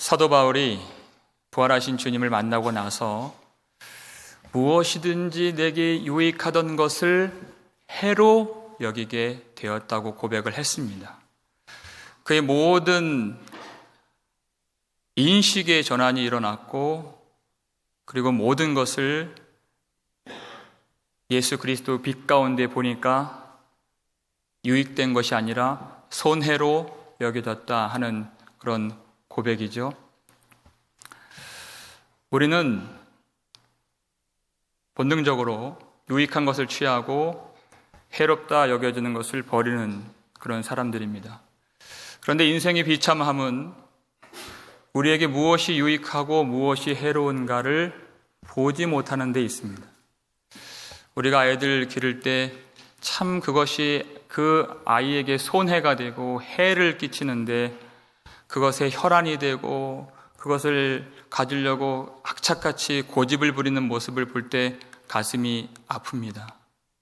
사도 바울이 부활하신 주님을 만나고 나서 무엇이든지 내게 유익하던 것을 해로 여기게 되었다고 고백을 했습니다. 그의 모든 인식의 전환이 일어났고, 그리고 모든 것을 예수 그리스도 빛 가운데 보니까 유익된 것이 아니라 손해로 여겨졌다 하는 그런 고백이죠. 우리는 본능적으로 유익한 것을 취하고 해롭다 여겨지는 것을 버리는 그런 사람들입니다. 그런데 인생의 비참함은 우리에게 무엇이 유익하고 무엇이 해로운가를 보지 못하는 데 있습니다. 우리가 아이들 기를 때 참 그것이 그 아이에게 손해가 되고 해를 끼치는데 그것에 혈안이 되고 그것을 가지려고 악착같이 고집을 부리는 모습을 볼 때 가슴이 아픕니다.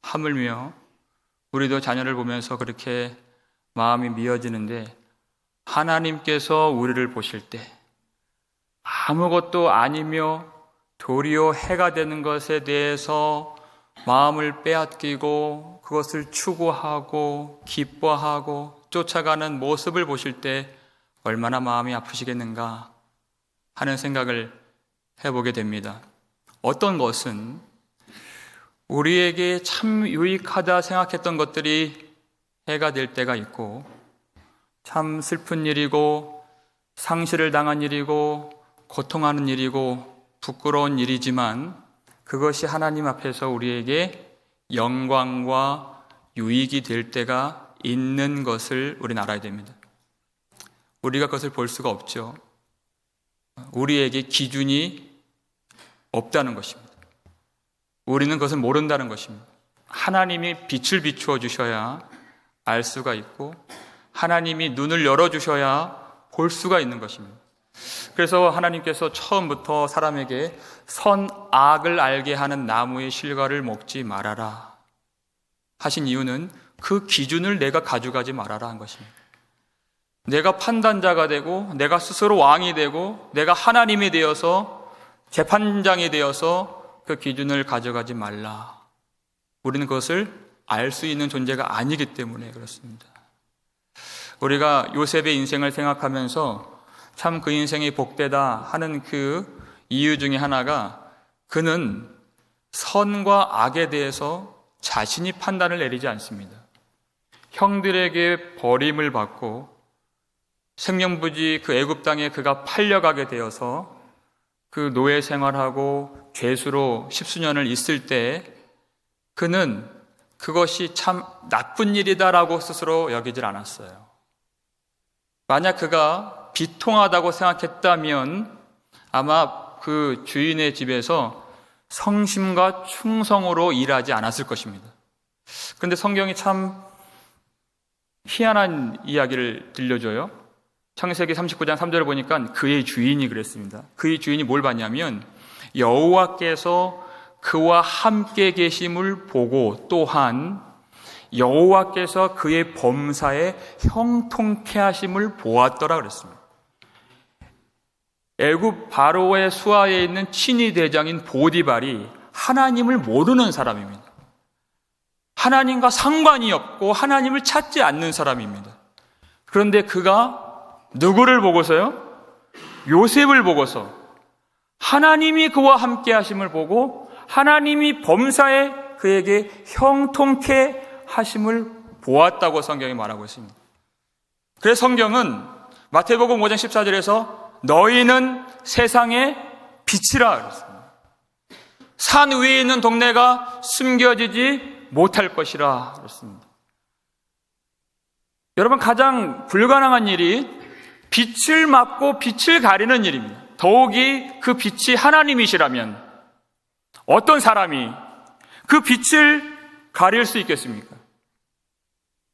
하물며 우리도 자녀를 보면서 그렇게 마음이 미어지는데, 하나님께서 우리를 보실 때 아무것도 아니며 도리어 해가 되는 것에 대해서 마음을 빼앗기고 그것을 추구하고 기뻐하고 쫓아가는 모습을 보실 때 얼마나 마음이 아프시겠는가 하는 생각을 해보게 됩니다. 어떤 것은 우리에게 참 유익하다 생각했던 것들이 해가 될 때가 있고, 참 슬픈 일이고 상실을 당한 일이고 고통하는 일이고 부끄러운 일이지만 그것이 하나님 앞에서 우리에게 영광과 유익이 될 때가 있는 것을 우리는 알아야 됩니다. 우리가 그것을 볼 수가 없죠. 우리에게 기준이 없다는 것입니다. 우리는 그것을 모른다는 것입니다. 하나님이 빛을 비추어 주셔야 알 수가 있고, 하나님이 눈을 열어주셔야 볼 수가 있는 것입니다. 그래서 하나님께서 처음부터 사람에게 선악을 알게 하는 나무의 실과를 먹지 말아라 하신 이유는 그 기준을 내가 가져가지 말아라 한 것입니다. 내가 판단자가 되고 내가 스스로 왕이 되고 내가 하나님이 되어서 재판장이 되어서 그 기준을 가져가지 말라. 우리는 그것을 알 수 있는 존재가 아니기 때문에 그렇습니다. 우리가 요셉의 인생을 생각하면서 참 그 인생이 복되다 하는 그 이유 중에 하나가, 그는 선과 악에 대해서 자신이 판단을 내리지 않습니다. 형들에게 버림을 받고 생명부지 그 애굽 땅에 그가 팔려가게 되어서 그 노예 생활하고 죄수로 10수년을 있을 때 그는 그것이 참 나쁜 일이다라고 스스로 여기질 않았어요. 만약 그가 비통하다고 생각했다면 아마 그 주인의 집에서 성심과 충성으로 일하지 않았을 것입니다. 그런데 성경이 참 희한한 이야기를 들려줘요. 창세기 39장 3절을 보니까 그의 주인이 그랬습니다. 그의 주인이 뭘 봤냐면 여호와께서 그와 함께 계심을 보고 또한 여호와께서 그의 범사에 형통케 하심을 보았더라 그랬습니다. 애굽 바로의 수하에 있는 친위 대장인 보디발이 하나님을 모르는 사람입니다. 하나님과 상관이 없고 하나님을 찾지 않는 사람입니다. 그런데 그가 누구를 보고서요? 요셉을 보고서 하나님이 그와 함께 하심을 보고 하나님이 범사에 그에게 형통케 하심을 보았다고 성경이 말하고 있습니다. 그래서 성경은 마태복음 5장 14절에서 너희는 세상의 빛이라 그랬습니다. 산 위에 있는 동네가 숨겨지지 못할 것이라 그랬습니다. 여러분, 가장 불가능한 일이 빛을 막고 빛을 가리는 일입니다. 더욱이 그 빛이 하나님이시라면 어떤 사람이 그 빛을 가릴 수 있겠습니까?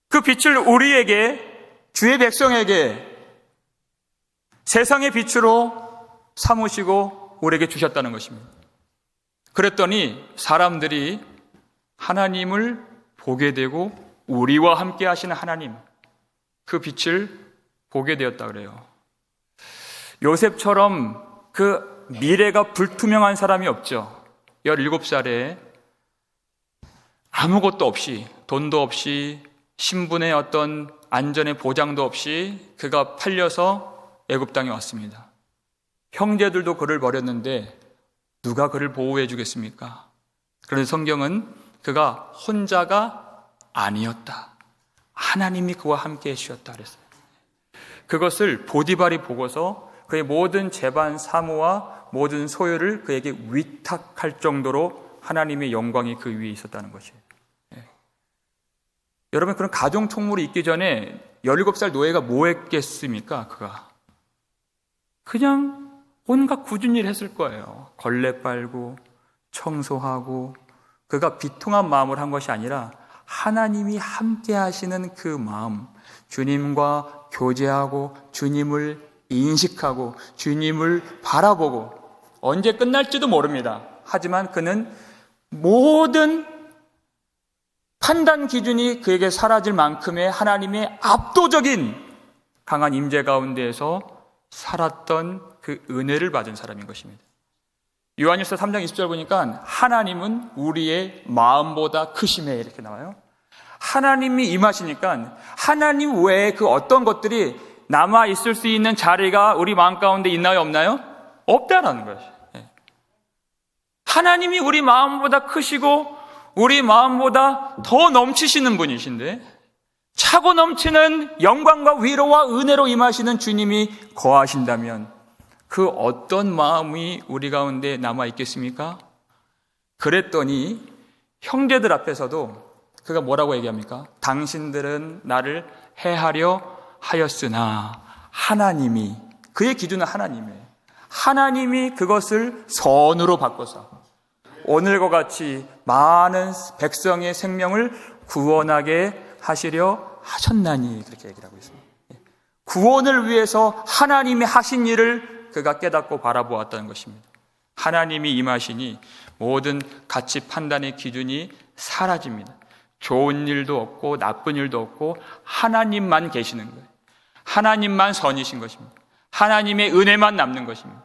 그 빛을 우리에게, 주의 백성에게 세상의 빛으로 삼으시고 우리에게 주셨다는 것입니다. 그랬더니 사람들이 하나님을 보게 되고 우리와 함께 하시는 하나님, 그 빛을 보게 되었다 그래요. 요셉처럼 그 미래가 불투명한 사람이 없죠. 17살에 아무것도 없이, 돈도 없이, 신분의 어떤 안전의 보장도 없이 그가 팔려서 애굽 땅에 왔습니다. 형제들도 그를 버렸는데 누가 그를 보호해 주겠습니까? 그런데 성경은 그가 혼자가 아니었다. 하나님이 그와 함께 해주셨다 그랬어요. 그것을 보디발이 보고서 그의 모든 재반 사무와 모든 소유를 그에게 위탁할 정도로 하나님의 영광이 그 위에 있었다는 것이에요. 여러분, 그런 가정 총물이 있기 전에 17살 노예가 뭐 했겠습니까? 그가 그냥 온갖 굳은 일 했을 거예요. 걸레 빨고 청소하고. 그가 비통한 마음을 한 것이 아니라 하나님이 함께 하시는 그 마음, 주님과 교제하고 주님을 인식하고 주님을 바라보고, 언제 끝날지도 모릅니다. 하지만 그는 모든 판단 기준이 그에게 사라질 만큼의 하나님의 압도적인 강한 임재 가운데에서 살았던 그 은혜를 받은 사람인 것입니다. 요한일서 3장 20절 보니까 하나님은 우리의 마음보다 크심에 이렇게 나와요. 하나님이 임하시니까 하나님 외에 그 어떤 것들이 남아 있을 수 있는 자리가 우리 마음 가운데 있나요, 없나요? 없다라는 것이에요. 하나님이 우리 마음보다 크시고 우리 마음보다 더 넘치시는 분이신데, 차고 넘치는 영광과 위로와 은혜로 임하시는 주님이 거하신다면 그 어떤 마음이 우리 가운데 남아 있겠습니까? 그랬더니 형제들 앞에서도 그가 뭐라고 얘기합니까? 당신들은 나를 해하려 하였으나 하나님이, 그의 기준은 하나님이에요. 하나님이 그것을 선으로 바꿔서 오늘과 같이 많은 백성의 생명을 구원하게 하시려 하셨나니, 그렇게 얘기를 하고 있습니다. 구원을 위해서 하나님이 하신 일을 그가 깨닫고 바라보았다는 것입니다. 하나님이 임하시니 모든 가치 판단의 기준이 사라집니다. 좋은 일도 없고 나쁜 일도 없고 하나님만 계시는 거예요. 하나님만 선이신 것입니다. 하나님의 은혜만 남는 것입니다.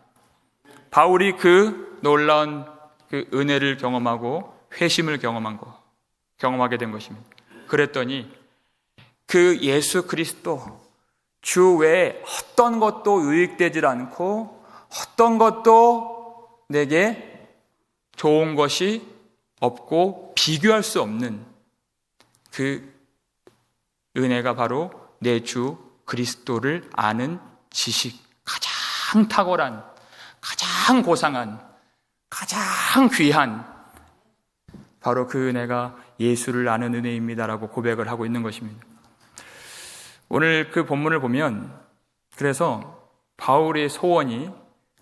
바울이 그 놀라운 그 은혜를 경험하고 회심을 경험하게 된 것입니다. 그랬더니 그 예수 그리스도 주 외에 어떤 것도 유익되질 않고 어떤 것도 내게 좋은 것이 없고 비교할 수 없는 그 은혜가 바로 내 주 그리스도를 아는 지식, 가장 탁월한, 가장 고상한, 가장 귀한 바로 그 은혜가 예수를 아는 은혜입니다라고 고백을 하고 있는 것입니다. 오늘 그 본문을 보면 그래서 바울의 소원이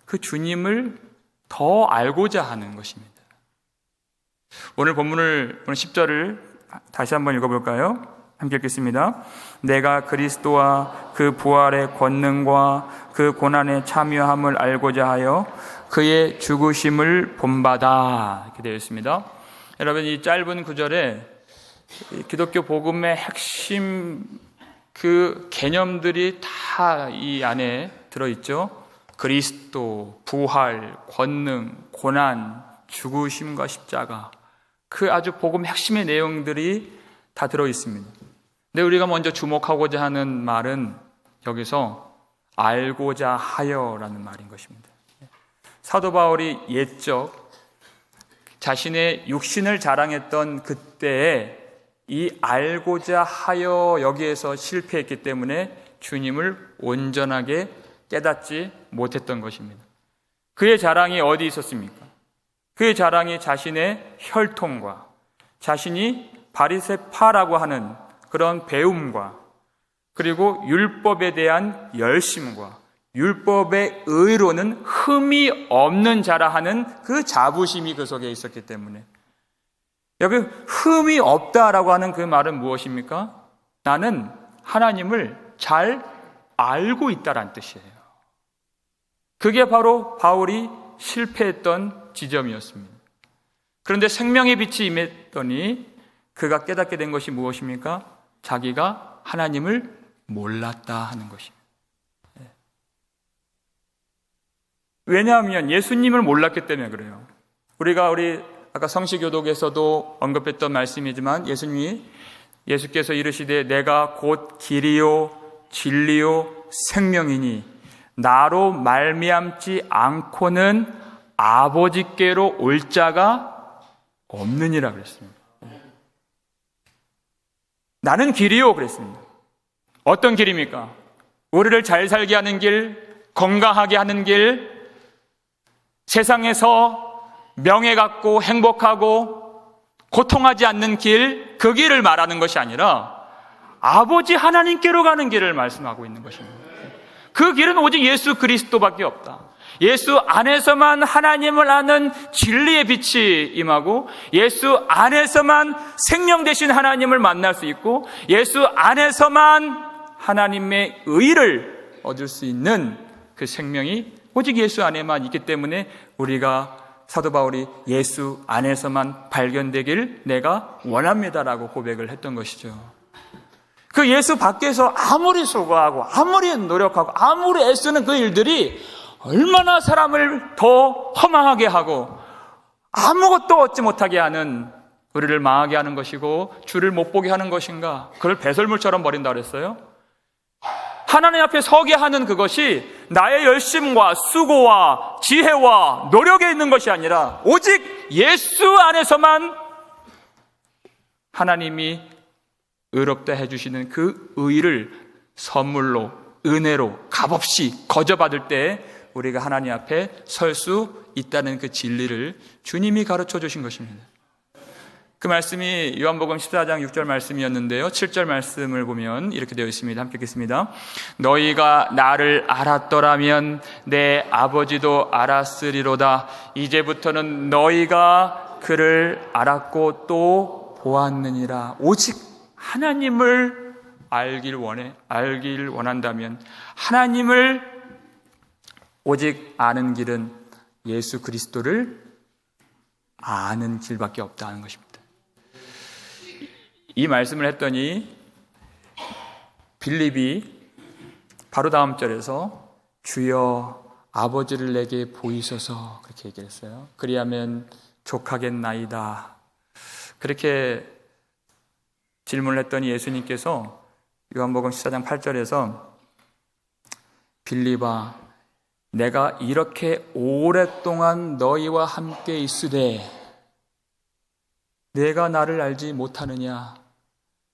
그 주님을 더 알고자 하는 것입니다. 오늘 본문을, 오늘 10절을 다시 한번 읽어볼까요? 함께 읽겠습니다. 내가 그리스도와 그 부활의 권능과 그 고난의 참여함을 알고자 하여 그의 죽으심을 본받아, 이렇게 되어 있습니다. 여러분, 이 짧은 구절에 기독교 복음의 핵심 그 개념들이 다 이 안에 들어있죠. 그리스도, 부활, 권능, 고난, 죽으심과 십자가, 그 아주 복음의 핵심의 내용들이 다 들어있습니다. 근데 우리가 먼저 주목하고자 하는 말은 여기서 알고자 하여라는 말인 것입니다. 사도 바울이 옛적 자신의 육신을 자랑했던 그때에 이 알고자 하여 여기에서 실패했기 때문에 주님을 온전하게 깨닫지 못했던 것입니다. 그의 자랑이 어디 있었습니까? 그의 자랑이 자신의 혈통과 자신이 바리새파라고 하는 그런 배움과 그리고 율법에 대한 열심과 율법의 의로는 흠이 없는 자라 하는 그 자부심이 그 속에 있었기 때문에, 여기 흠이 없다라고 하는 그 말은 무엇입니까? 나는 하나님을 잘 알고 있다라는 뜻이에요. 그게 바로 바울이 실패했던 지점이었습니다. 그런데 생명의 빛이 임했더니 그가 깨닫게 된 것이 무엇입니까? 자기가 하나님을 몰랐다 하는 것입니다. 왜냐하면 예수님을 몰랐기 때문에 그래요. 우리 아까 성시교독에서도 언급했던 말씀이지만 예수께서 이르시되 내가 곧 길이요 진리요 생명이니 나로 말미암지 않고는 아버지께로 올 자가 없느니라 그랬습니다. 나는 길이요 그랬습니다. 어떤 길입니까? 우리를 잘 살게 하는 길, 건강하게 하는 길, 세상에서 명예 갖고 행복하고 고통하지 않는 길, 그 길을 말하는 것이 아니라 아버지 하나님께로 가는 길을 말씀하고 있는 것입니다. 그 길은 오직 예수 그리스도밖에 없다. 예수 안에서만 하나님을 아는 진리의 빛이 임하고 예수 안에서만 생명 되신 하나님을 만날 수 있고 예수 안에서만 하나님의 의를 얻을 수 있는 그 생명이 오직 예수 안에만 있기 때문에 우리가 사도 바울이 예수 안에서만 발견되길 내가 원합니다라고 고백을 했던 것이죠. 그 예수 밖에서 아무리 수고하고 아무리 노력하고 아무리 애쓰는 그 일들이 얼마나 사람을 더 허망하게 하고 아무것도 얻지 못하게 하는, 우리를 망하게 하는 것이고 주를 못 보게 하는 것인가. 그걸 배설물처럼 버린다 그랬어요. 하나님 앞에 서게 하는 그것이 나의 열심과 수고와 지혜와 노력에 있는 것이 아니라 오직 예수 안에서만 하나님이 의롭다 해주시는 그 의를 선물로, 은혜로 값없이 거저받을 때 우리가 하나님 앞에 설 수 있다는 그 진리를 주님이 가르쳐 주신 것입니다. 그 말씀이 요한복음 14장 6절 말씀이었는데요, 7절 말씀을 보면 이렇게 되어 있습니다. 함께 읽겠습니다. 너희가 나를 알았더라면 내 아버지도 알았으리로다. 이제부터는 너희가 그를 알았고 또 보았느니라. 오직 하나님을 알길 원한다면, 하나님을 오직 아는 길은 예수 그리스도를 아는 길밖에 없다는 것입니다. 이 말씀을 했더니 빌립이 바로 다음 절에서 주여 아버지를 내게 보이소서 그렇게 얘기했어요. 그리하면 족하겠나이다. 그렇게 질문을 했더니 예수님께서 요한복음 14장 8절에서 빌립아 내가 이렇게 오랫동안 너희와 함께 있으되 내가 나를 알지 못하느냐?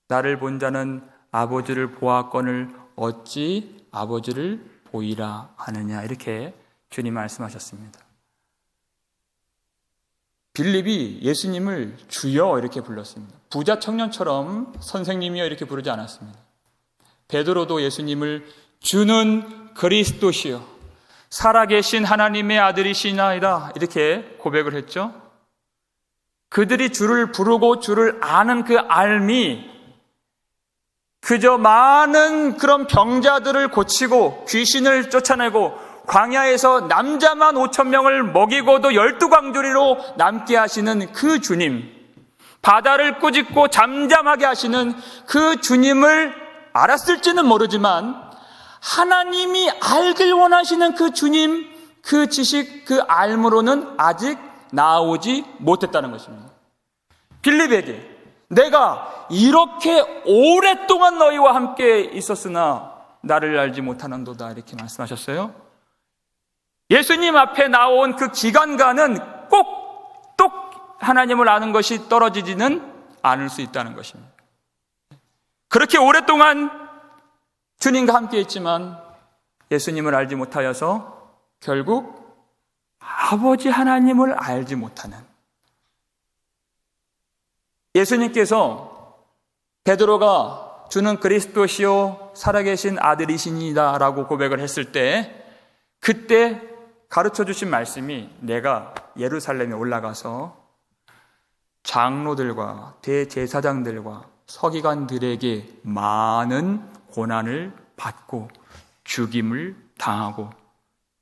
나를 본 자는 아버지를 보았거늘 어찌 아버지를 보이라 하느냐? 이렇게 주님 말씀하셨습니다. 빌립이 예수님을 주여 이렇게 불렀습니다. 부자 청년처럼 선생님이여 이렇게 부르지 않았습니다. 베드로도 예수님을 주는 그리스도시여 살아계신 하나님의 아들이시나이다 이렇게 고백을 했죠. 그들이 주를 부르고 주를 아는 그 알미, 그저 많은 그런 병자들을 고치고 귀신을 쫓아내고 광야에서 남자만 5,000명을 먹이고도 12광주리로 남게 하시는 그 주님, 바다를 꾸짖고 잠잠하게 하시는 그 주님을 알았을지는 모르지만 하나님이 알길 원하시는 그 주님, 그 지식, 그 알므로는 아직 나오지 못했다는 것입니다. 빌립에게 내가 이렇게 오랫동안 너희와 함께 있었으나 나를 알지 못하는도다 이렇게 말씀하셨어요. 예수님 앞에 나온 그 기간과는 꼭 똑 하나님을 아는 것이 떨어지지는 않을 수 있다는 것입니다. 그렇게 오랫동안 주님과 함께 있지만 예수님을 알지 못하여서 결국 아버지 하나님을 알지 못하는, 예수님께서 베드로가 주는 그리스도시요 살아계신 아들이시니다 라고 고백을 했을 때 그때 가르쳐 주신 말씀이 내가 예루살렘에 올라가서 장로들과 대제사장들과 서기관들에게 많은 고난을 받고 죽임을 당하고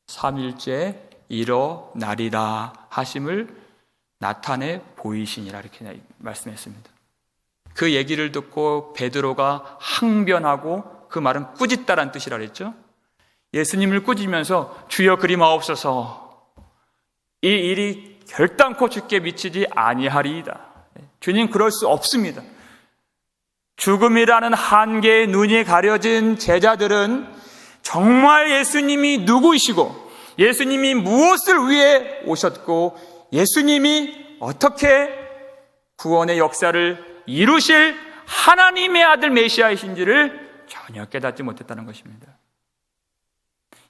3일째 일어나리라 하심을 나타내 보이시니라 이렇게 말씀했습니다. 그 얘기를 듣고 베드로가 항변하고, 그 말은 꾸짖다란 뜻이라 그랬죠. 예수님을 꾸짖으면서 주여 그리마옵소서, 이 일이 결단코 주께 미치지 아니하리이다. 주님, 그럴 수 없습니다. 죽음이라는 한계에 눈이 가려진 제자들은 정말 예수님이 누구이시고 예수님이 무엇을 위해 오셨고 예수님이 어떻게 구원의 역사를 이루실 하나님의 아들 메시아이신지를 전혀 깨닫지 못했다는 것입니다.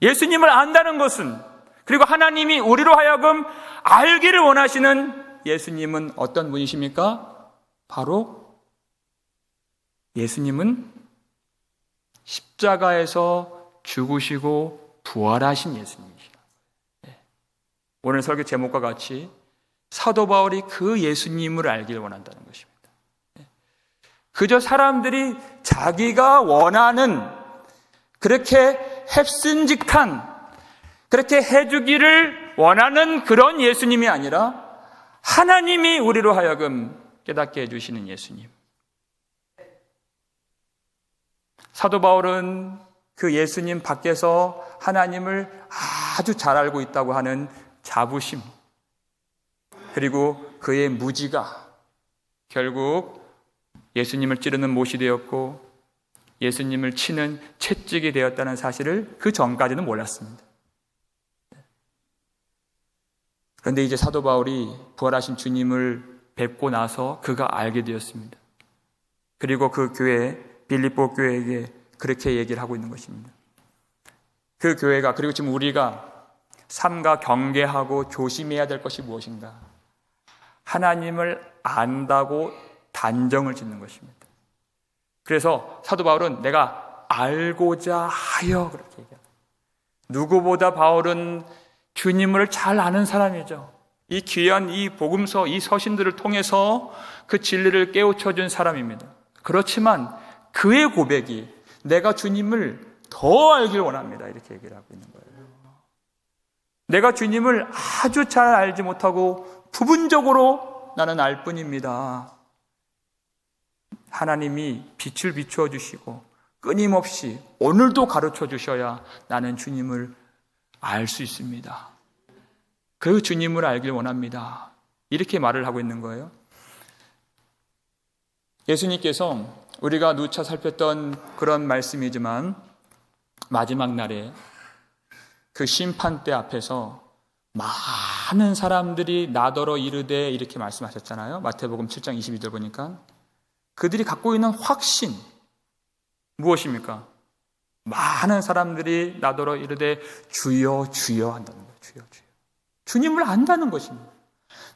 예수님을 안다는 것은, 그리고 하나님이 우리로 하여금 알기를 원하시는 예수님은 어떤 분이십니까? 바로 예수님은 십자가에서 죽으시고 부활하신 예수님이시다. 오늘 설교 제목과 같이 사도 바울이 그 예수님을 알기를 원한다는 것입니다. 그저 사람들이 자기가 원하는, 그렇게 heb슨직한, 그렇게 해주기를 원하는 그런 예수님이 아니라 하나님이 우리로 하여금 깨닫게 해주시는 예수님. 사도 바울은 그 예수님 밖에서 하나님을 아주 잘 알고 있다고 하는 자부심, 그리고 그의 무지가 결국 예수님을 찌르는 못이 되었고 예수님을 치는 채찍이 되었다는 사실을 그 전까지는 몰랐습니다. 그런데 이제 사도 바울이 부활하신 주님을 뵙고 나서 그가 알게 되었습니다. 그리고 그 교회, 빌립보 교회에게 그렇게 얘기를 하고 있는 것입니다. 그 교회가, 그리고 지금 우리가 삼가 경계하고 조심해야 될 것이 무엇인가? 하나님을 안다고 단정을 짓는 것입니다. 그래서 사도 바울은 내가 알고자 하여 그렇게 얘기합니다. 누구보다 바울은 주님을 잘 아는 사람이죠. 이 귀한 이 복음서, 이 서신들을 통해서 그 진리를 깨우쳐준 사람입니다. 그렇지만 그의 고백이 내가 주님을 더 알길 원합니다, 이렇게 얘기를 하고 있는 거예요. 내가 주님을 아주 잘 알지 못하고 부분적으로 나는 알 뿐입니다. 하나님이 빛을 비추어 주시고 끊임없이 오늘도 가르쳐 주셔야 나는 주님을 알 수 있습니다. 그 주님을 알길 원합니다. 이렇게 말을 하고 있는 거예요. 예수님께서 우리가 누차 살폈던 그런 말씀이지만 마지막 날에 그 심판대 앞에서 많은 사람들이 나더러 이르되 이렇게 말씀하셨잖아요. 마태복음 7장 22절 보니까 그들이 갖고 있는 확신 무엇입니까? 많은 사람들이 나더러 이르되 주여 주여 한다는 거예요. 주여 주여. 주님을 안다는 것입니다.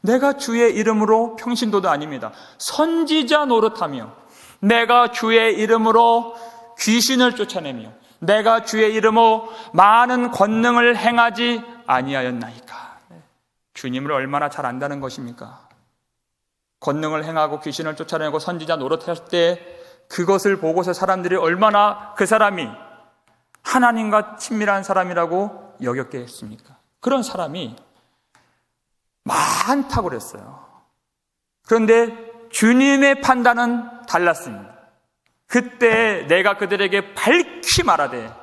내가 주의 이름으로 평신도도 아닙니다. 선지자 노릇하며 내가 주의 이름으로 귀신을 쫓아내며 내가 주의 이름으로 많은 권능을 행하지 아니하였나이까. 주님을 얼마나 잘 안다는 것입니까? 권능을 행하고 귀신을 쫓아내고 선지자 노릇할 때 그것을 보고서 사람들이 얼마나 그 사람이 하나님과 친밀한 사람이라고 여겼게 했습니까? 그런 사람이 많다고 그랬어요. 그런데 주님의 판단은 달랐습니다. 그때 내가 그들에게 밝히 말하되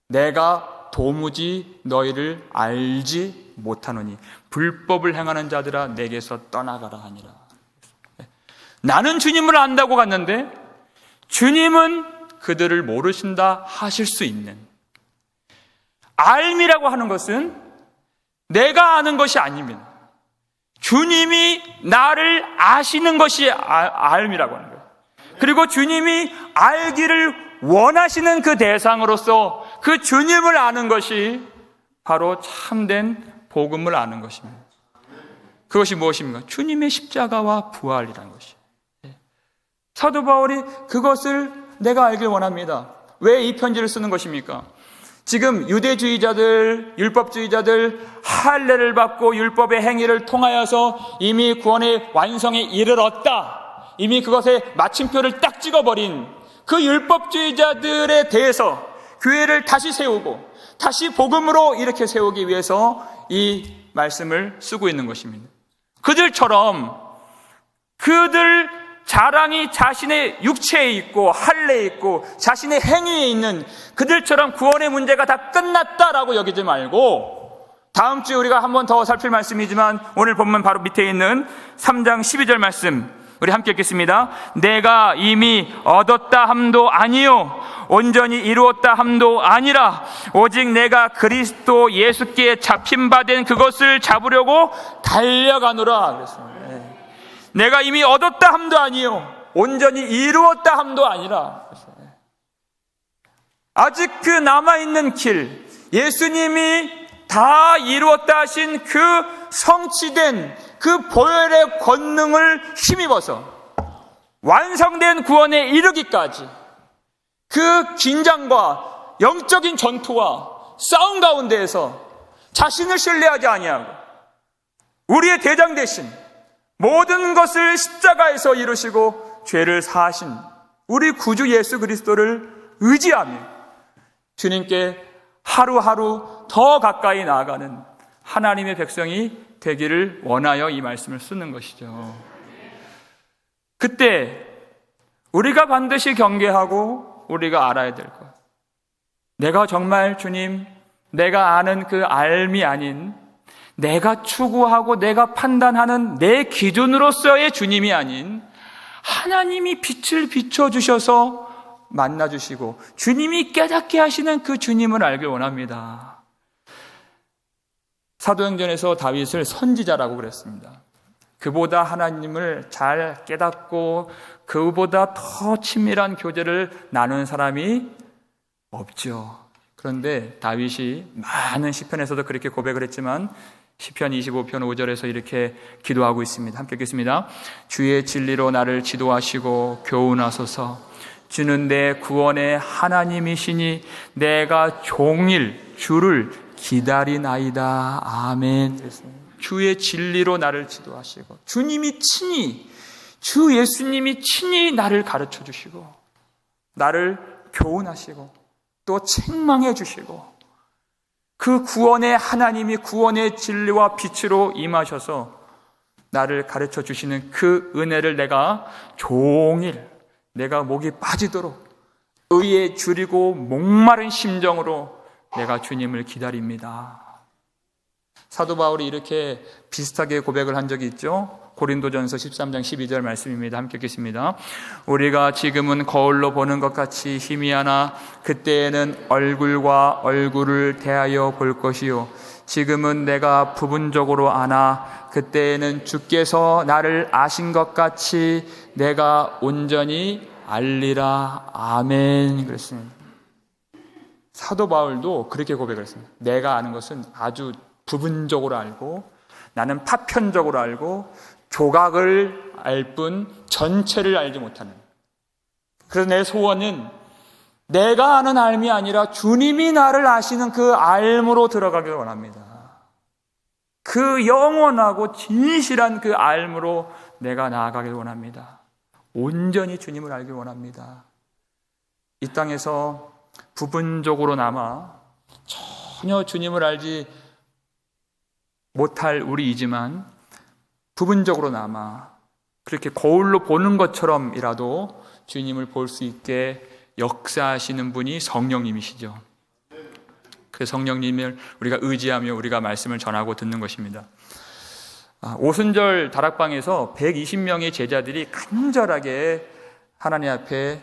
내가 도무지 너희를 알지 못하노니 불법을 행하는 자들아 내게서 떠나가라 하니라. 나는 주님을 안다고 갔는데 주님은 그들을 모르신다 하실 수 있는, 알미라고 하는 것은 내가 아는 것이 아닙니다. 주님이 나를 아시는 것이 알미라고 하는 거예요. 그리고 주님이 알기를 원하시는 그 대상으로서 그 주님을 아는 것이 바로 참된 복음을 아는 것입니다. 그것이 무엇입니까? 주님의 십자가와 부활이라는 것이에요. 사도 바울이 그것을 내가 알길 원합니다. 왜 이 편지를 쓰는 것입니까? 지금 유대주의자들, 율법주의자들 할례를 받고 율법의 행위를 통하여서 이미 구원의 완성에 이르렀다, 이미 그것에 마침표를 딱 찍어버린 그 율법주의자들에 대해서 교회를 다시 세우고 다시 복음으로 이렇게 세우기 위해서 이 말씀을 쓰고 있는 것입니다. 그들처럼 그들 자랑이 자신의 육체에 있고 할례에 있고 자신의 행위에 있는 그들처럼 구원의 문제가 다 끝났다라고 여기지 말고, 다음 주에 우리가 한 번 더 살필 말씀이지만 오늘 본문 바로 밑에 있는 3장 12절 말씀 우리 함께 읽겠습니다. 내가 이미 얻었다 함도 아니요 온전히 이루었다 함도 아니라 오직 내가 그리스도 예수께 잡힌 바 된 그것을 잡으려고 달려가노라 그랬습니다. 내가 이미 얻었다 함도 아니요 온전히 이루었다 함도 아니라, 아직 그 남아있는 길, 예수님이 다 이루었다 하신 그 성취된 그 보혈의 권능을 힘입어서 완성된 구원에 이르기까지 그 긴장과 영적인 전투와 싸움 가운데에서 자신을 신뢰하지 아니하고 우리의 대장 대신 모든 것을 십자가에서 이루시고 죄를 사하신 우리 구주 예수 그리스도를 의지하며 주님께 하루하루 더 가까이 나아가는 하나님의 백성이 되기를 원하여 이 말씀을 쓰는 것이죠. 그때 우리가 반드시 경계하고 우리가 알아야 될 것, 내가 정말 주님, 내가 아는 그 알미 아닌, 내가 추구하고 내가 판단하는 내 기준으로서의 주님이 아닌 하나님이 빛을 비춰주셔서 만나주시고 주님이 깨닫게 하시는 그 주님을 알길 원합니다. 사도행전에서 다윗을 선지자라고 그랬습니다. 그보다 하나님을 잘 깨닫고 그보다 더 친밀한 교제를 나눈 사람이 없죠. 그런데 다윗이 많은 시편에서도 그렇게 고백을 했지만 시편 25편 5절에서 이렇게 기도하고 있습니다. 함께 읽겠습니다. 주의 진리로 나를 지도하시고 교훈하소서. 주는 내 구원의 하나님이시니 내가 종일 주를 기다리나이다. 아멘. 주의 진리로 나를 지도하시고, 주님이 친히, 주 예수님이 친히 나를 가르쳐 주시고 나를 교훈하시고 또 책망해 주시고, 그 구원의 하나님이 구원의 진리와 빛으로 임하셔서 나를 가르쳐 주시는 그 은혜를 내가 종일, 내가 목이 빠지도록 의에 줄이고 목마른 심정으로 내가 주님을 기다립니다. 사도 바울이 이렇게 비슷하게 고백을 한 적이 있죠. 고린도전서 13장 12절 말씀입니다. 함께 읽겠습니다. 우리가 지금은 거울로 보는 것 같이 희미하나 그때에는 얼굴과 얼굴을 대하여 볼 것이요 지금은 내가 부분적으로 아나 그때에는 주께서 나를 아신 것 같이 내가 온전히 알리라. 아멘. 그랬습니다. 사도 바울도 그렇게 고백을 했습니다. 내가 아는 것은 아주 부분적으로 알고, 나는 파편적으로 알고 조각을 알 뿐 전체를 알지 못하는. 그래서 내 소원은 내가 아는 알미 아니라 주님이 나를 아시는 그 알므로 들어가길 원합니다. 그 영원하고 진실한 그 알므로 내가 나아가길 원합니다. 온전히 주님을 알길 원합니다. 이 땅에서 부분적으로 남아 전혀 주님을 알지 못할 우리이지만 부분적으로 남아 그렇게 거울로 보는 것처럼이라도 주님을 볼 수 있게 역사하시는 분이 성령님이시죠. 그 성령님을 우리가 의지하며 우리가 말씀을 전하고 듣는 것입니다. 오순절 다락방에서 120명의 제자들이 간절하게 하나님 앞에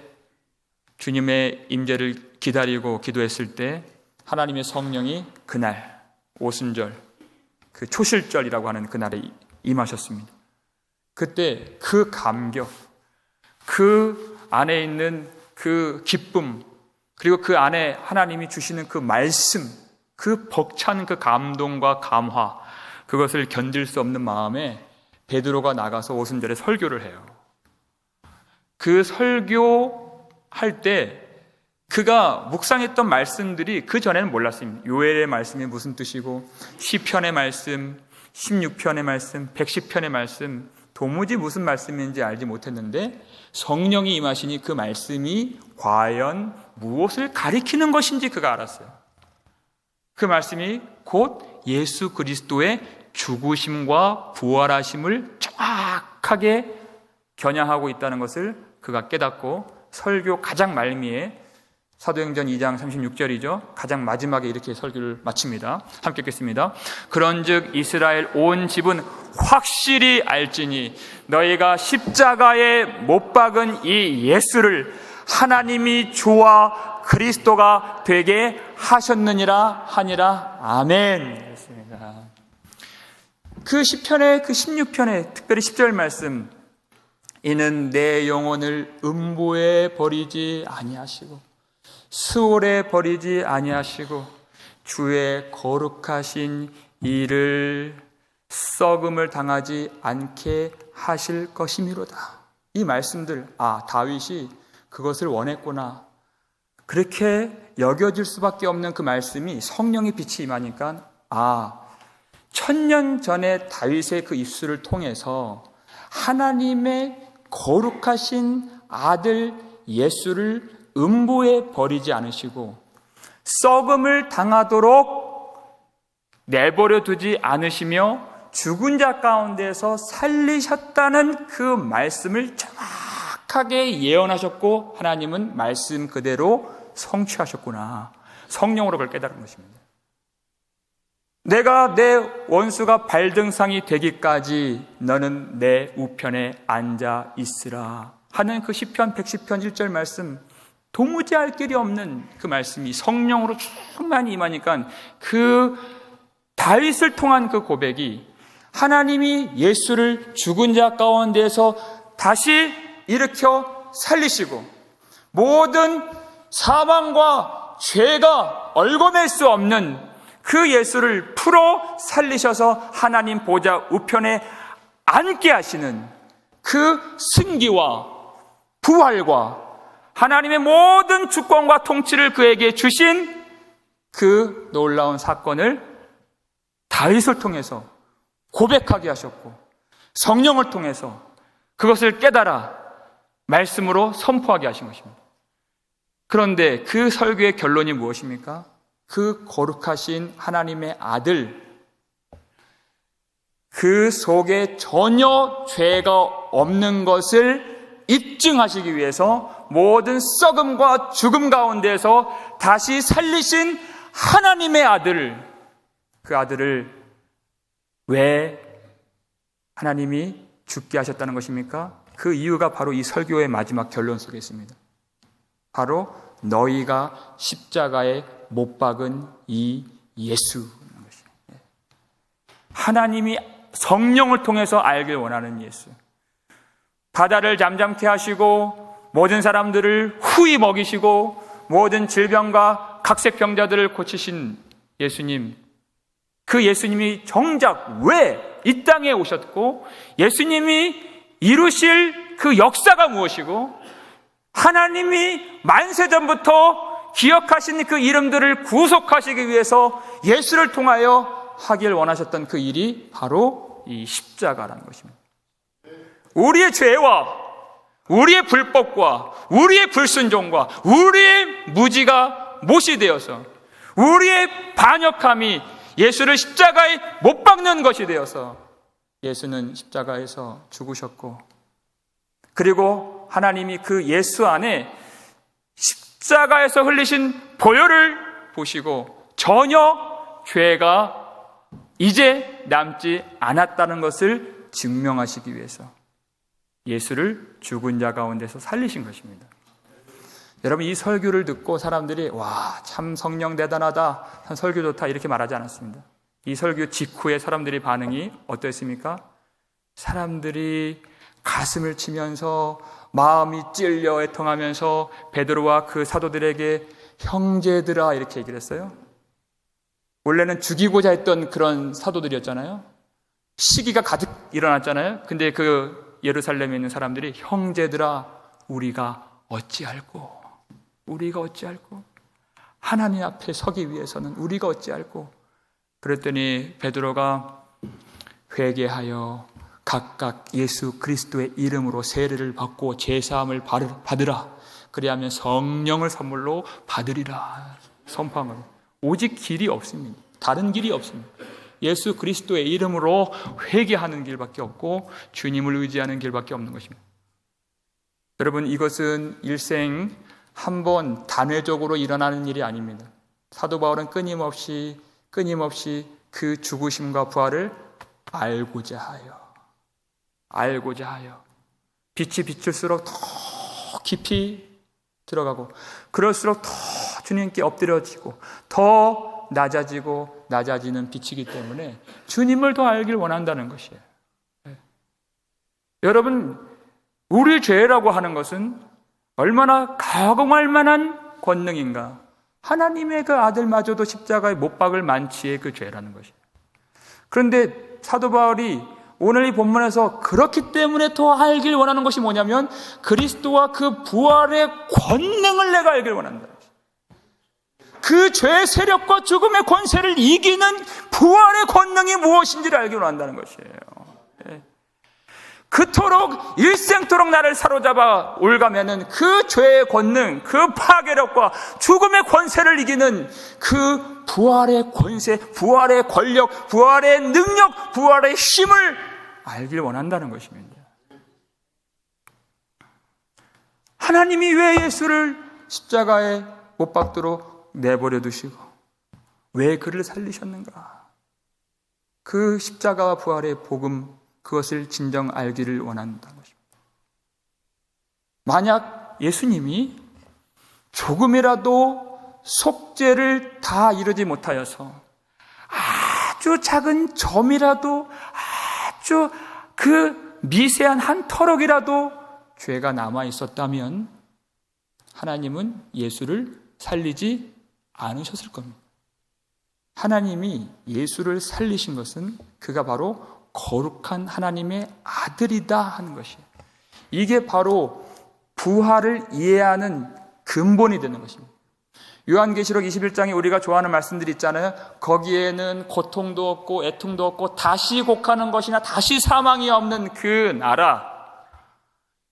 주님의 임재를 기다리고 기도했을 때 하나님의 성령이 그날 오순절 그 초실절이라고 하는 그날에 임하셨습니다. 그때 그 감격, 그 안에 있는 그 기쁨, 그리고 그 안에 하나님이 주시는 그 말씀, 그 벅찬 그 감동과 감화, 그것을 견딜 수 없는 마음에 베드로가 나가서 오순절에 설교를 해요. 그 설교할 때 그가 묵상했던 말씀들이 그 전에는 몰랐습니다. 요엘의 말씀이 무슨 뜻이고 시편의 말씀, 16편의 말씀, 110편의 말씀, 도무지 무슨 말씀인지 알지 못했는데 성령이 임하시니 그 말씀이 과연 무엇을 가리키는 것인지 그가 알았어요. 그 말씀이 곧 예수 그리스도의 죽으심과 부활하심을 정확하게 겨냥하고 있다는 것을 그가 깨닫고 설교 가장 말미에 사도행전 2장 36절이죠. 가장 마지막에 이렇게 설교를 마칩니다. 함께 읽겠습니다. 그런즉 이스라엘 온 집은 확실히 알지니 너희가 십자가에 못 박은 이 예수를 하나님이 주와 그리스도가 되게 하셨느니라 하니라. 아멘. 그렇습니다. 그 시편의 그 16편의 특별히 10절 말씀, 이는 내 영혼을 음보에 버리지 아니하시고 수월에 버리지 아니하시고 주의 거룩하신 이를 썩음을 당하지 않게 하실 것이미로다. 이 말씀들, 다윗이 그것을 원했구나, 그렇게 여겨질 수밖에 없는 그 말씀이 성령의 빛이 임하니까 1000년 전에 다윗의 그 입술을 통해서 하나님의 거룩하신 아들 예수를 음보에 버리지 않으시고 썩음을 당하도록 내버려 두지 않으시며 죽은 자 가운데서 살리셨다는 그 말씀을 정확하게 예언하셨고 하나님은 말씀 그대로 성취하셨구나. 성령으로 그걸 깨달은 것입니다. 내가 내 원수가 발등상이 되기까지 너는 내 우편에 앉아 있으라 하는 그 시편 110편 1절 말씀, 도무지 알 길이 없는 그 말씀이 성령으로 충만히 임하니까 그 다윗을 통한 그 고백이 하나님이 예수를 죽은 자 가운데서 다시 일으켜 살리시고 모든 사망과 죄가 얽어낼 수 없는 그 예수를 풀어 살리셔서 하나님 보좌 우편에 앉게 하시는 그 승기와 부활과 하나님의 모든 주권과 통치를 그에게 주신 그 놀라운 사건을 다윗을 통해서 고백하게 하셨고 성령을 통해서 그것을 깨달아 말씀으로 선포하게 하신 것입니다. 그런데 그 설교의 결론이 무엇입니까? 그 거룩하신 하나님의 아들, 그 속에 전혀 죄가 없는 것을 입증하시기 위해서 모든 썩음과 죽음 가운데서 다시 살리신 하나님의 아들, 그 아들을 왜 하나님이 죽게 하셨다는 것입니까? 그 이유가 바로 이 설교의 마지막 결론 속에 있습니다. 바로 너희가 십자가에 못 박은 이 예수라는 것입니다. 하나님이 성령을 통해서 알길 원하는 예수, 바다를 잠잠케 하시고 모든 사람들을 후히 먹이시고 모든 질병과 각색병자들을 고치신 예수님, 그 예수님이 정작 왜 이 땅에 오셨고 예수님이 이루실 그 역사가 무엇이고 하나님이 만세전부터 기억하신 그 이름들을 구속하시기 위해서 예수를 통하여 하길 원하셨던 그 일이 바로 이 십자가라는 것입니다. 우리의 죄와 우리의 불법과 우리의 불순종과 우리의 무지가 못이 되어서 우리의 반역함이 예수를 십자가에 못 박는 것이 되어서 예수는 십자가에서 죽으셨고, 그리고 하나님이 그 예수 안에 십자가에서 흘리신 보혈을 보시고 전혀 죄가 이제 남지 않았다는 것을 증명하시기 위해서 예수를 죽은 자 가운데서 살리신 것입니다. 여러분, 이 설교를 듣고 사람들이 와, 참 성령 대단하다, 참 설교 좋다 이렇게 말하지 않았습니다. 이 설교 직후에 사람들의 반응이 어땠습니까? 사람들이 가슴을 치면서 마음이 찔려 애통하면서 베드로와 그 사도들에게 형제들아 이렇게 얘기를 했어요. 원래는 죽이고자 했던 그런 사도들이었잖아요. 시기가 가득 일어났잖아요. 근데 그 예루살렘에 있는 사람들이 형제들아 우리가 어찌할꼬, 우리가 어찌할꼬, 하나님 앞에 서기 위해서는 우리가 어찌할꼬. 그랬더니 베드로가 회개하여 각각 예수 그리스도의 이름으로 세례를 받고 제사함을 받으라. 그리하면 성령을 선물로 받으리라 선포한 겁니다. 오직 길이 없습니다. 다른 길이 없습니다. 예수 그리스도의 이름으로 회개하는 길밖에 없고 주님을 의지하는 길밖에 없는 것입니다. 여러분, 이것은 일생 한 번 단회적으로 일어나는 일이 아닙니다. 사도 바울은 끊임없이 그 죽으심과 부활을 알고자 하여 빛이 비칠수록 더 깊이 들어가고, 그럴수록 더 주님께 엎드려지고 더 낮아지는 빛이기 때문에 주님을 더 알길 원한다는 것이에요. 여러분, 우리 죄라고 하는 것은 얼마나 가공할 만한 권능인가. 하나님의 그 아들마저도 십자가에 못 박을 만치의 그 죄라는 것이에요. 그런데 사도 바울이 오늘 이 본문에서 그렇기 때문에 더 알길 원하는 것이 뭐냐면, 그리스도와 그 부활의 권능을 내가 알길 원한다. 그 죄의 세력과 죽음의 권세를 이기는 부활의 권능이 무엇인지를 알길 원한다는 것이에요. 그토록 일생토록 나를 사로잡아 올가매는 그 죄의 권능, 그 파괴력과 죽음의 권세를 이기는 그 부활의 권세, 부활의 권력, 부활의 능력, 부활의 힘을 알길 원한다는 것입니다. 하나님이 왜 예수를 십자가에 못 박도록 내버려 두시고 왜 그를 살리셨는가? 그 십자가와 부활의 복음, 그것을 진정 알기를 원한다는 것입니다. 만약 예수님이 조금이라도 속죄를 다 이루지 못하여서 아주 작은 점이라도, 아주 그 미세한 한 터럭이라도 죄가 남아 있었다면 하나님은 예수를 살리지 않으셨을 겁니다. 하나님이 예수를 살리신 것은 그가 바로 거룩한 하나님의 아들이다 하는 것이에요. 이게 바로 부활을 이해하는 근본이 되는 것입니다. 요한계시록 21장에 우리가 좋아하는 말씀들이 있잖아요. 거기에는 고통도 없고 애통도 없고 다시 곡하는 것이나 다시 사망이 없는 그 나라.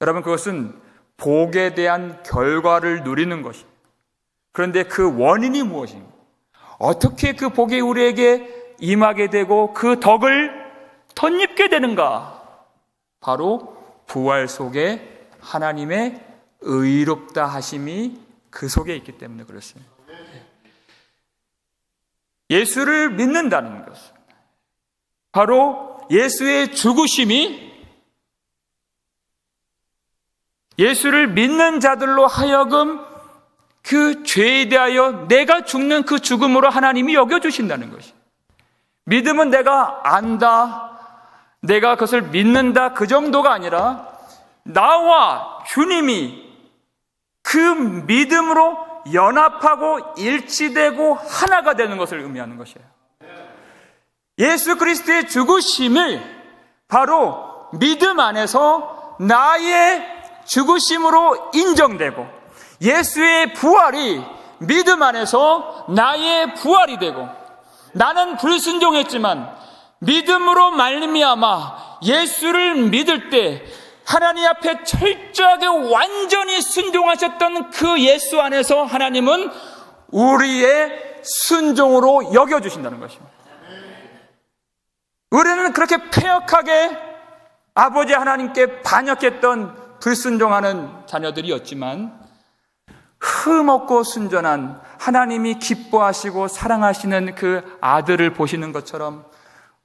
여러분, 그것은 복에 대한 결과를 누리는 것입니다. 그런데 그 원인이 무엇입니까? 어떻게 그 복이 우리에게 임하게 되고 그 덕을 덧입게 되는가? 바로 부활 속에 하나님의 의롭다 하심이 그 속에 있기 때문에 그렇습니다. 예수를 믿는다는 것은 바로 예수의 죽으심이 예수를 믿는 자들로 하여금 그 죄에 대하여 내가 죽는 그 죽음으로 하나님이 여겨주신다는 것이. 믿음은 내가 안다, 내가 그것을 믿는다, 그 정도가 아니라 나와 주님이 그 믿음으로 연합하고 일치되고 하나가 되는 것을 의미하는 것이에요. 예수 그리스도의 죽으심을 바로 믿음 안에서 나의 죽으심으로 인정되고, 예수의 부활이 믿음 안에서 나의 부활이 되고, 나는 불순종했지만 믿음으로 말미암아 예수를 믿을 때 하나님 앞에 철저하게 완전히 순종하셨던 그 예수 안에서 하나님은 우리의 순종으로 여겨주신다는 것입니다. 우리는 그렇게 패역하게 아버지 하나님께 반역했던 불순종하는 자녀들이었지만, 흠없고 순전한 하나님이 기뻐하시고 사랑하시는 그 아들을 보시는 것처럼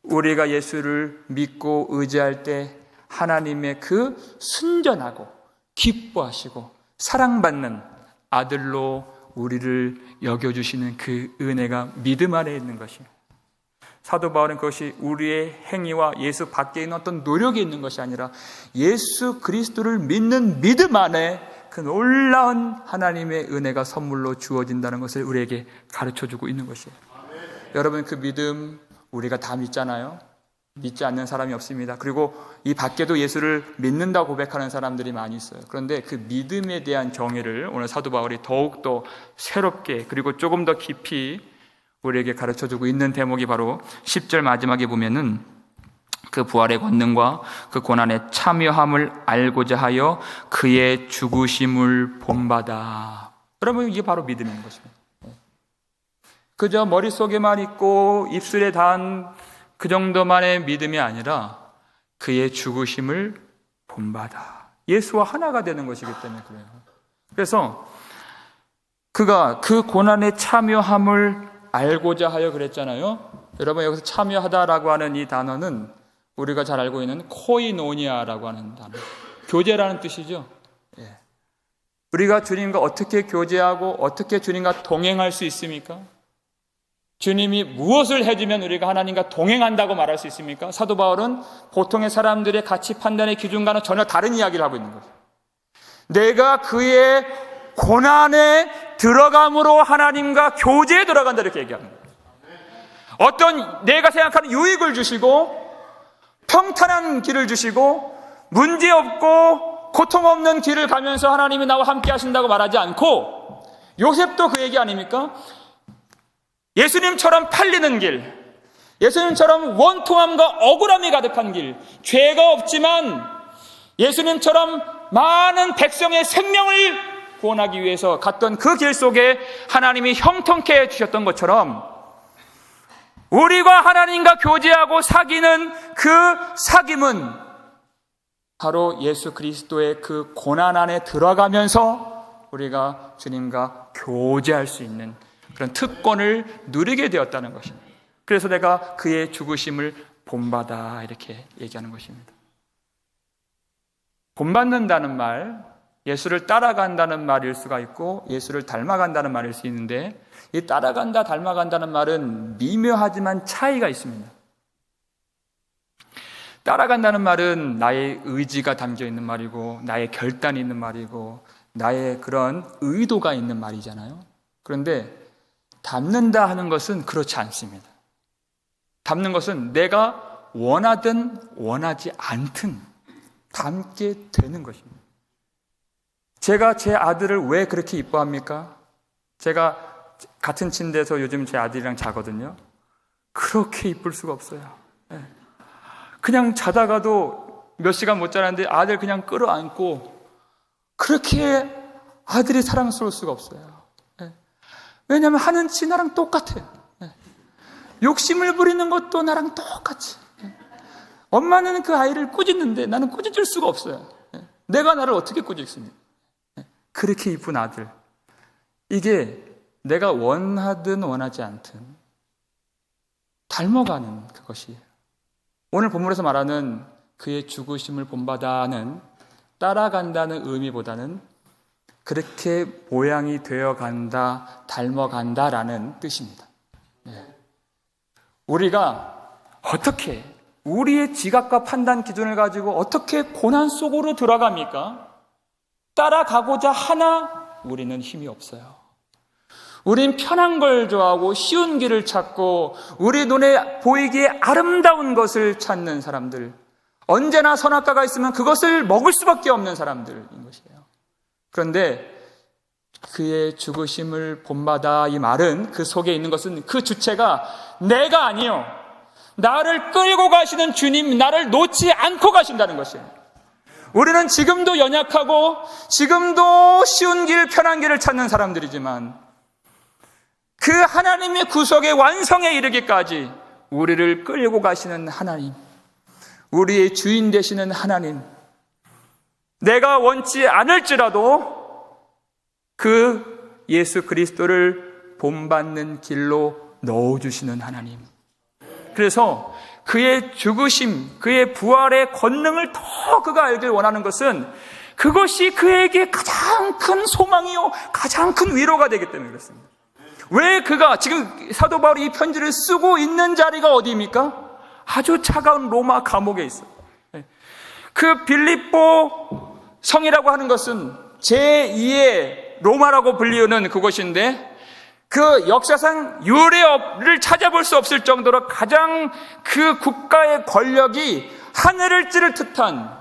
우리가 예수를 믿고 의지할 때 하나님의 그 순전하고 기뻐하시고 사랑받는 아들로 우리를 여겨주시는 그 은혜가 믿음 안에 있는 것입니다. 사도 바울은 그것이 우리의 행위와 예수 밖에 있는 어떤 노력이 있는 것이 아니라 예수 그리스도를 믿는 믿음 안에 그 놀라운 하나님의 은혜가 선물로 주어진다는 것을 우리에게 가르쳐주고 있는 것이에요. 여러분, 그 믿음 우리가 다 믿잖아요. 믿지 않는 사람이 없습니다. 그리고 이 밖에도 예수를 믿는다고 고백하는 사람들이 많이 있어요. 그런데 그 믿음에 대한 정의를 오늘 사도 바울이 더욱더 새롭게 그리고 조금 더 깊이 우리에게 가르쳐주고 있는 대목이 바로 10절 마지막에 보면은 그 부활의 권능과 그 고난의 참여함을 알고자 하여 그의 죽으심을 본받아. 여러분, 이게 바로 믿음인 것입니다. 그저 머릿속에만 있고 입술에 닿은 그 정도만의 믿음이 아니라 그의 죽으심을 본받아. 예수와 하나가 되는 것이기 때문에 그래요. 그래서 그가 그 고난에 참여함을 알고자 하여 그랬잖아요. 여러분, 여기서 참여하다라고 하는 이 단어는 우리가 잘 알고 있는 코이노니아라고 하는 단어, 교제라는 뜻이죠. 예. 우리가 주님과 어떻게 교제하고 어떻게 주님과 동행할 수 있습니까? 주님이 무엇을 해주면 우리가 하나님과 동행한다고 말할 수 있습니까? 사도 바울은 보통의 사람들의 가치 판단의 기준과는 전혀 다른 이야기를 하고 있는 거죠. 내가 그의 고난에 들어감으로 하나님과 교제에 들어간다, 이렇게 얘기하는 거예요. 어떤 내가 생각하는 유익을 주시고 평탄한 길을 주시고 문제없고 고통 없는 길을 가면서 하나님이 나와 함께 하신다고 말하지 않고, 요셉도 그 얘기 아닙니까? 예수님처럼 팔리는 길, 예수님처럼 원통함과 억울함이 가득한 길, 죄가 없지만 예수님처럼 많은 백성의 생명을 구원하기 위해서 갔던 그 길 속에 하나님이 형통케 해주셨던 것처럼, 우리가 하나님과 교제하고 사귀는 그 사귐은 바로 예수 그리스도의 그 고난 안에 들어가면서 우리가 주님과 교제할 수 있는 그런 특권을 누리게 되었다는 것입니다. 그래서 내가 그의 죽으심을 본받아, 이렇게 얘기하는 것입니다. 본받는다는 말, 예수를 따라간다는 말일 수가 있고 예수를 닮아간다는 말일 수 있는데, 이 따라간다, 닮아간다는 말은 미묘하지만 차이가 있습니다. 따라간다는 말은 나의 의지가 담겨 있는 말이고 나의 결단이 있는 말이고 나의 그런 의도가 있는 말이잖아요. 그런데 닮는다 하는 것은 그렇지 않습니다. 닮는 것은 내가 원하든 원하지 않든 닮게 되는 것입니다. 제가 제 아들을 왜 그렇게 이뻐합니까? 제가 같은 침대에서 요즘 제 아들이랑 자거든요. 그렇게 이쁠 수가 없어요. 그냥 자다가도 몇 시간 못 자는데 아들 그냥 끌어안고, 그렇게 아들이 사랑스러울 수가 없어요. 왜냐하면 하는 짓이 나랑 똑같아요. 욕심을 부리는 것도 나랑 똑같이. 엄마는 그 아이를 꾸짖는데 나는 꾸짖을 수가 없어요. 내가 나를 어떻게 꾸짖습니까? 그렇게 이쁜 아들, 이게 내가 원하든 원하지 않든 닮아가는 그것이에요. 오늘 본문에서 말하는 그의 죽으심을 본받아는 따라간다는 의미보다는 그렇게 모양이 되어간다, 닮아간다라는 뜻입니다. 우리가 어떻게 우리의 지각과 판단 기준을 가지고 어떻게 고난 속으로 들어갑니까? 따라가고자 하나 우리는 힘이 없어요. 우린 편한 걸 좋아하고 쉬운 길을 찾고 우리 눈에 보이기에 아름다운 것을 찾는 사람들, 언제나 선악과가 있으면 그것을 먹을 수밖에 없는 사람들인 것이에요. 그런데 그의 죽으심을 본받아, 이 말은 그 속에 있는 것은 그 주체가 내가 아니요, 나를 끌고 가시는 주님, 나를 놓지 않고 가신다는 것이에요. 우리는 지금도 연약하고 지금도 쉬운 길, 편한 길을 찾는 사람들이지만 그 하나님의 구속의 완성에 이르기까지 우리를 끌고 가시는 하나님, 우리의 주인 되시는 하나님, 내가 원치 않을지라도 그 예수 그리스도를 본받는 길로 넣어주시는 하나님. 그래서 그의 죽으심, 그의 부활의 권능을 더 그가 알길 원하는 것은 그것이 그에게 가장 큰 소망이요, 가장 큰 위로가 되기 때문에 그렇습니다. 왜 그가 지금 사도 바울이 이 편지를 쓰고 있는 자리가 어디입니까? 아주 차가운 로마 감옥에 있어요. 그 빌립보 성이라고 하는 것은 제2의 로마라고 불리우는 그곳인데, 그 역사상 유례를 찾아볼 수 없을 정도로 가장 그 국가의 권력이 하늘을 찌를 듯한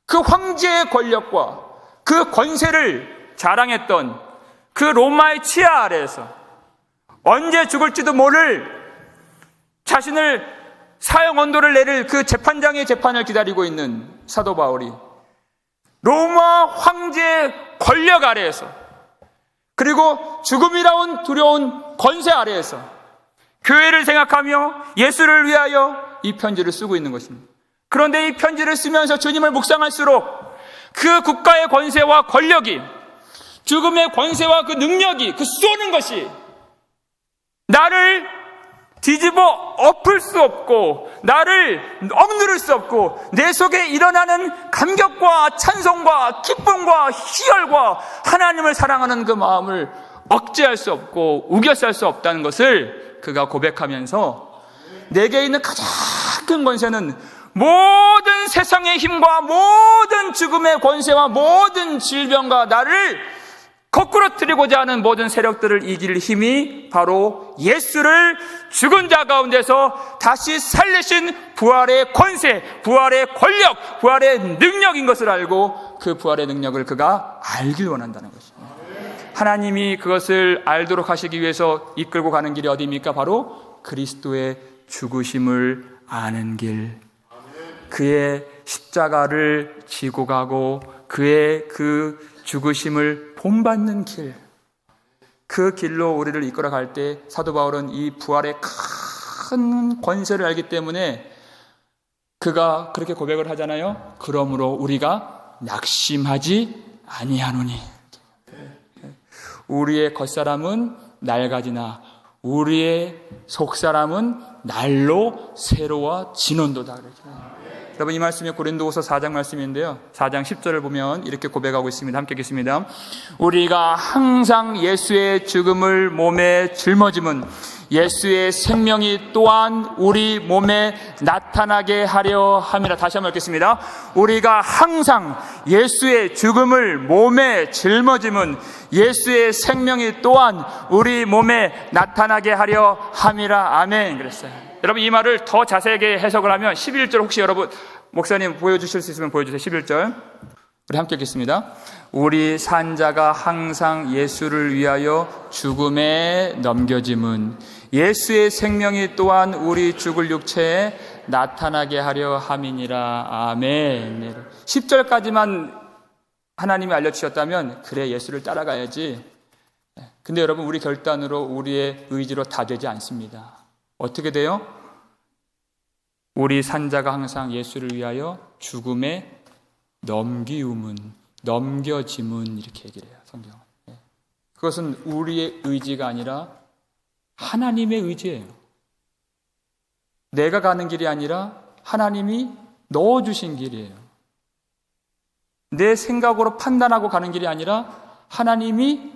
그 황제의 권력과 그 권세를 자랑했던 그 로마의 치하 아래에서 언제 죽을지도 모를 자신을 사형 언도를 내릴 그 재판장의 재판을 기다리고 있는 사도 바울이 로마 황제의 권력 아래에서, 그리고 죽음이라운 두려운 권세 아래에서 교회를 생각하며 예수를 위하여 이 편지를 쓰고 있는 것입니다. 그런데 이 편지를 쓰면서 주님을 묵상할수록 그 국가의 권세와 권력이, 죽음의 권세와 그 능력이, 그 쏘는 것이 나를 뒤집어 엎을 수 없고 나를 억누를 수 없고 내 속에 일어나는 감격과 찬송과 기쁨과 희열과 하나님을 사랑하는 그 마음을 억제할 수 없고 우겨쌀 수 없다는 것을 그가 고백하면서 내게 있는 가장 큰 권세는 모든 세상의 힘과 모든 죽음의 권세와 모든 질병과 나를 거꾸로 트리고자 하는 모든 세력들을 이길 힘이 바로 예수를 죽은 자 가운데서 다시 살리신 부활의 권세, 부활의 권력, 부활의 능력인 것을 알고 그 부활의 능력을 그가 알길 원한다는 것입니다. 하나님이 그것을 알도록 하시기 위해서 이끌고 가는 길이 어디입니까? 바로 그리스도의 죽으심을 아는 길, 그의 십자가를 지고 가고 그의 그 죽으심을 본받는 길, 그 길로 우리를 이끌어갈 때 사도 바울은 이 부활의 큰 권세를 알기 때문에 그가 그렇게 고백을 하잖아요. 그러므로 우리가 낙심하지 아니하노니. 우리의 겉사람은 낡아지나 우리의 속사람은 날로 새로워지는도다. 여러분, 이 말씀이 고린도후서 4장 말씀인데요, 4장 10절을 보면 이렇게 고백하고 있습니다. 함께 읽겠습니다. 우리가 항상 예수의 죽음을 몸에 짊어짐은 예수의 생명이 또한 우리 몸에 나타나게 하려 함이라. 다시 한번 읽겠습니다. 우리가 항상 예수의 죽음을 몸에 짊어짐은 예수의 생명이 또한 우리 몸에 나타나게 하려 함이라. 아멘. 그랬어요. 여러분, 이 말을 더 자세하게 해석을 하면 11절 혹시 여러분 목사님 보여주실 수 있으면 보여주세요. 11절 우리 함께 읽겠습니다. 우리 산자가 항상 예수를 위하여 죽음에 넘겨짐은 예수의 생명이 또한 우리 죽을 육체에 나타나게 하려 함이니라. 아멘. 10절까지만 하나님이 알려주셨다면 그래, 예수를 따라가야지. 근데 여러분, 우리 결단으로 우리의 의지로 다 되지 않습니다. 어떻게 돼요? 우리 산자가 항상 예수를 위하여 죽음에 넘겨짐은 이렇게 얘기를 해요, 성경은. 그것은 우리의 의지가 아니라 하나님의 의지예요. 내가 가는 길이 아니라 하나님이 넣어주신 길이에요. 내 생각으로 판단하고 가는 길이 아니라 하나님이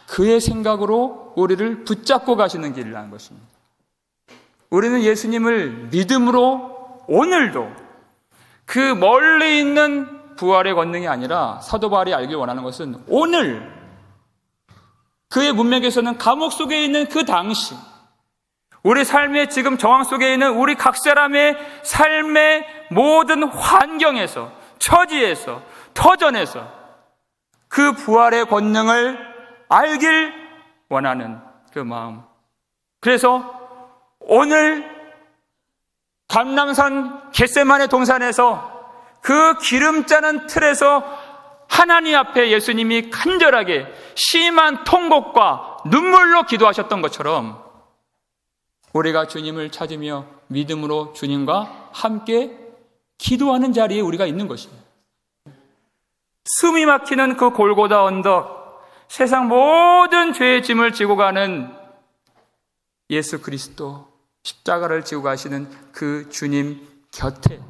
그의 생각으로 우리를 붙잡고 가시는 길이라는 것입니다. 우리는 예수님을 믿음으로 오늘도 그 멀리 있는 부활의 권능이 아니라 사도 바울이 알길 원하는 것은 오늘 그의 문맥에서는 감옥 속에 있는 그 당시, 우리 삶의 지금 정황 속에 있는 우리 각 사람의 삶의 모든 환경에서, 처지에서, 터전에서 그 부활의 권능을 알길 원하는 그 마음. 그래서 오늘 감람산 겟세마네 동산에서 그 기름 짜는 틀에서 하나님 앞에 예수님이 간절하게 심한 통곡과 눈물로 기도하셨던 것처럼 우리가 주님을 찾으며 믿음으로 주님과 함께 기도하는 자리에 우리가 있는 것입니다. 숨이 막히는 그 골고다 언덕, 세상 모든 죄의 짐을 지고 가는 예수 그리스도, 십자가를 지고 가시는 그 주님 곁에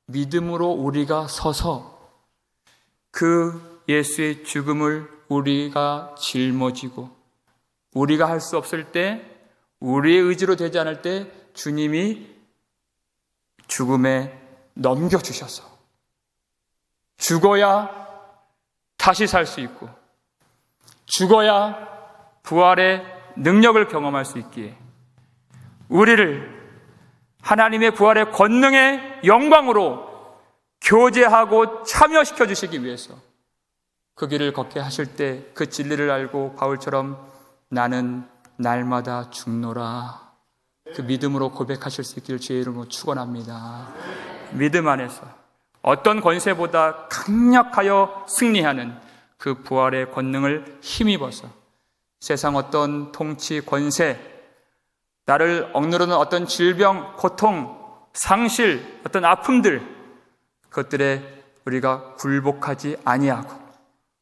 믿음으로 우리가 서서 그 예수의 죽음을 우리가 짊어지고 우리가 할 수 없을 때, 우리의 의지로 되지 않을 때 주님이 죽음에 넘겨주셔서 죽어야 다시 살 수 있고 죽어야 부활의 능력을 경험할 수 있기에 우리를 하나님의 부활의 권능의 영광으로 교제하고 참여시켜 주시기 위해서 그 길을 걷게 하실 때 그 진리를 알고 바울처럼 나는 날마다 죽노라, 그 믿음으로 고백하실 수 있기를 주의 이름으로 축원합니다. 믿음 안에서 어떤 권세보다 강력하여 승리하는 그 부활의 권능을 힘입어서 세상 어떤 통치, 권세, 나를 억누르는 어떤 질병, 고통, 상실, 어떤 아픔들, 그것들에 우리가 굴복하지 아니하고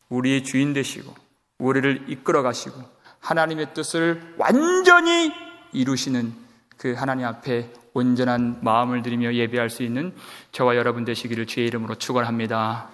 우리의 주인 되시고 우리를 이끌어 가시고 하나님의 뜻을 완전히 이루시는 그 하나님 앞에 온전한 마음을 들이며 예배할 수 있는 저와 여러분 되시기를 주의 이름으로 축원합니다.